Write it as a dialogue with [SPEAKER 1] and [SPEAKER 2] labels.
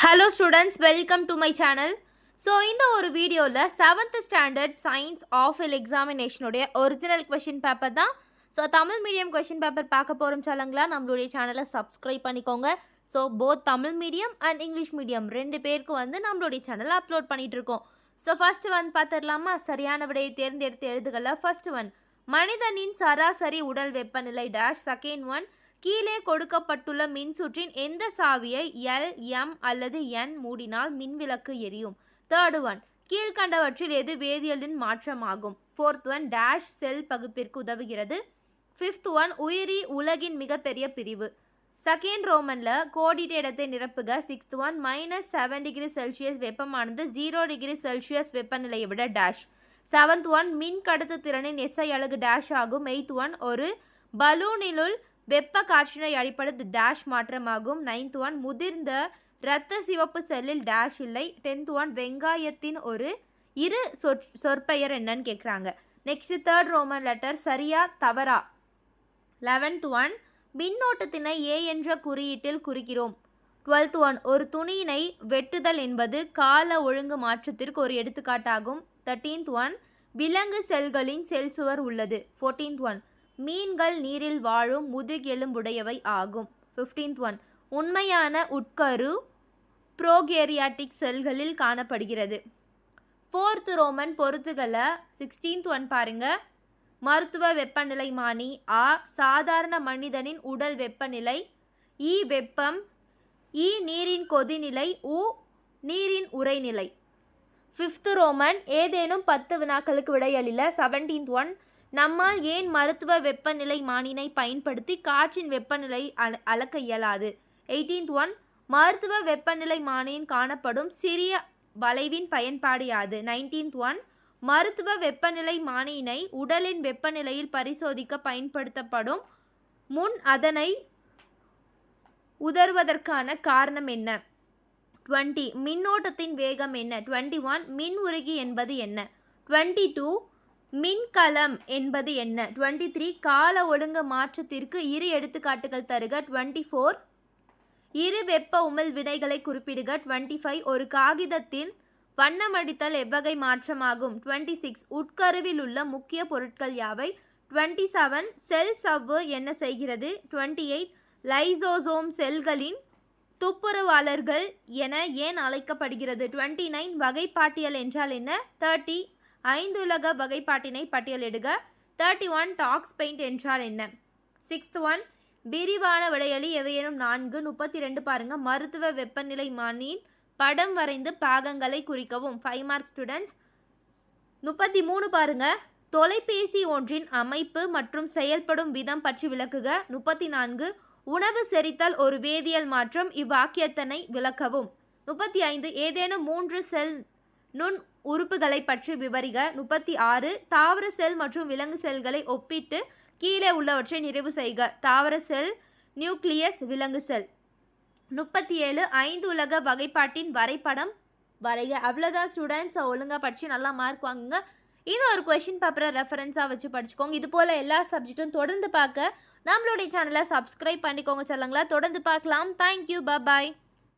[SPEAKER 1] Hello students, welcome to my channel. So இந்த ஒரு வீடியோல 7th standard science OFL examination உடைய original question paper தான். So Tamil medium question paper பார்க்க போறோம் சொல்லுங்களா. நம்மளுடைய சேனலை subscribe பண்ணிக்கோங்க. So both Tamil medium and English medium ரெண்டு பேருக்கு வந்து நம்மளுடைய சேனலை அப்லோட் பண்ணிட்டு இருக்கோம். So first one பார்த்துடலாமா. சரியான விடையை தேர்ந்தெடுத்து எழுதுகல. First one, மனிதனின் சராசரி உடல் வெப்பநிலை dash. Second one, கீழே கொடுக்கப்பட்டுள்ள மின்சுற்றின் எந்த சாவியை L, M அல்லது N மூடினால் மின்விளக்கு எரியும். தேர்ட் ஒன், கீழ்கண்டவற்றில் எது வேதியியலின் மாற்றமாகும். ஃபோர்த் ஒன், டேஷ் செல் பகுப்பிற்கு உதவுகிறது. ஃபிஃப்த் ஒன், உயிரி உலகின் மிகப்பெரிய பிரிவு. செகண்ட் ரோமனில் கோடிட்ட இடத்தை நிரப்புக. சிக்ஸ்த் ஒன், -7 டிகிரி செல்சியஸ் வெப்பமானது 0 டிகிரி செல்சியஸ் வெப்பநிலையை விட டேஷ். செவன்த் ஒன், மின் கடத்து திறனின் SI அலகு டேஷ் ஆகும். எய்த் ஒன், ஒரு பலூனிலுள் வெப்ப காற்றினை அடிப்படை டேஷ் மாற்றமாகும். நைன்த் ஒன், முதிர்ந்த இரத்த சிவப்பு செல்லில் டேஷ் இல்லை. டென்த் ஒன், வெங்காயத்தின் ஒரு இரு சொற்பெயர் என்னன்னு கேட்குறாங்க. நெக்ஸ்ட் தேர்ட் ரோமன் லெட்டர் சரியா தவறா. 11th ஒன், மின்னோட்டத்தினை A என்ற குறியீட்டில் குறிக்கிறோம். 12th ஒன், ஒரு துணியினை வெட்டுதல் என்பது கால ஒழுங்கு மாற்றத்திற்கு ஒரு எடுத்துக்காட்டாகும். 13th ஒன், விலங்கு செல்களின் செல் சுவர் உள்ளது. 14th ஒன், மீன்கள் நீரில் வாழும் முதுகெலும்புடையவை ஆகும். 15th ஒன், உண்மையான உட்கரு ப்ரோகேரியாட்டிக் செல்களில் காணப்படுகிறது. 4th Roman பொறுத்துகள. 16th ஒன் பாருங்க. மருத்துவ வெப்பநிலைமானி. A, சாதாரண மனிதனின் உடல் வெப்பநிலை. E, வெப்பம். E, நீரின் கொதிநிலை. U, நீரின் உறைநிலை. 5th ரோமன் ஏதேனும் 10 வினாக்களுக்கு விடையளில. 17th ஒன், நம்மால் ஏன் மருத்துவ வெப்பநிலை மானினை பயன்படுத்தி காற்றின் வெப்பநிலை அளக்க இயலாது. 18th ஒன், மருத்துவ வெப்பநிலை மானியின் காணப்படும் சிறிய வளைவின் பயன்பாடு யாது. 19th ஒன், மருத்துவ வெப்பநிலை மானியினை உடலின் வெப்பநிலையில் பரிசோதிக்க பயன்படுத்தப்படும் முன் அதனை உதறுவதற்கான காரணம் என்ன. 20, மின்னோட்டத்தின் வேகம் என்ன. 21, மின் உருகி என்பது என்ன. 22, மின்கலம் என்பது என்ன. 23, கால ஒழுங்கு மாற்றத்திற்கு இரு எடுத்துக்காட்டுகள் தருக. 24, இரு வெப்ப உமிழ் வினைகளை குறிப்பிடுக. 25, ஒரு காகிதத்தில் வண்ணமடித்தல் எவ்வகை மாற்றமாகும். 26, உட்கருவில் உள்ள முக்கிய பொருட்கள் யாவை. 27, செல் சவ்வு என்ன செய்கிறது. 28, லைசோசோம் செல்களின் துப்புரவாளர்கள் என ஏன் அழைக்கப்படுகிறது. 29, வகைப்பாட்டியல் என்றால் என்ன. 30, 5 உலக வகைப்பாட்டினை பட்டியலிடுக. 31, டாக்ஸ் பெயிண்ட் என்றால் என்ன. 6th ஒன், விரிவான விடையளி எவையேனும் 4. 32 பாருங்க. மருத்துவ வெப்பநிலை மானியின் படம் வரைந்து பாகங்களை குறிக்கவும். 5 மார்க் ஸ்டூடெண்ட்ஸ். 33 பாருங்க. தொலைபேசி ஒன்றின் அமைப்பு மற்றும் செயல்படும் விதம் பற்றி விளக்குக. 34, உணவு செரித்தல் ஒரு வேதியியல் மாற்றம், இவ்வாக்கியத்தினை விளக்கவும். 35, ஏதேனும் 3 செல் நுண் உறுப்புகளை பற்றி விவரிக. 36, தாவர செல் மற்றும் விலங்கு செல்களை ஒப்பிட்டு கீழே உள்ளவற்றை நிறைவு செய்க. தாவர செல் நியூக்ளியஸ், விலங்கு செல். 37, 5 உலக வகைப்பாட்டின் வரைபடம் வரைக. அவ்வளோதான் ஸ்டூடெண்ட்ஸ். ஒழுங்காக படித்து நல்லா மார்க் வாங்குங்க. இது ஒரு கொஷின் பேப்பரை ரெஃபரன்ஸாக வச்சு படிச்சுக்கோங்க. இது போல் எல்லா சப்ஜெக்ட்டும் தொடர்ந்து பார்க்க நம்மளுடைய சேனலை சப்ஸ்கிரைப் பண்ணிக்கோங்க சொல்லுங்களா. தொடர்ந்து பார்க்கலாம். தேங்க்யூ, பாய்.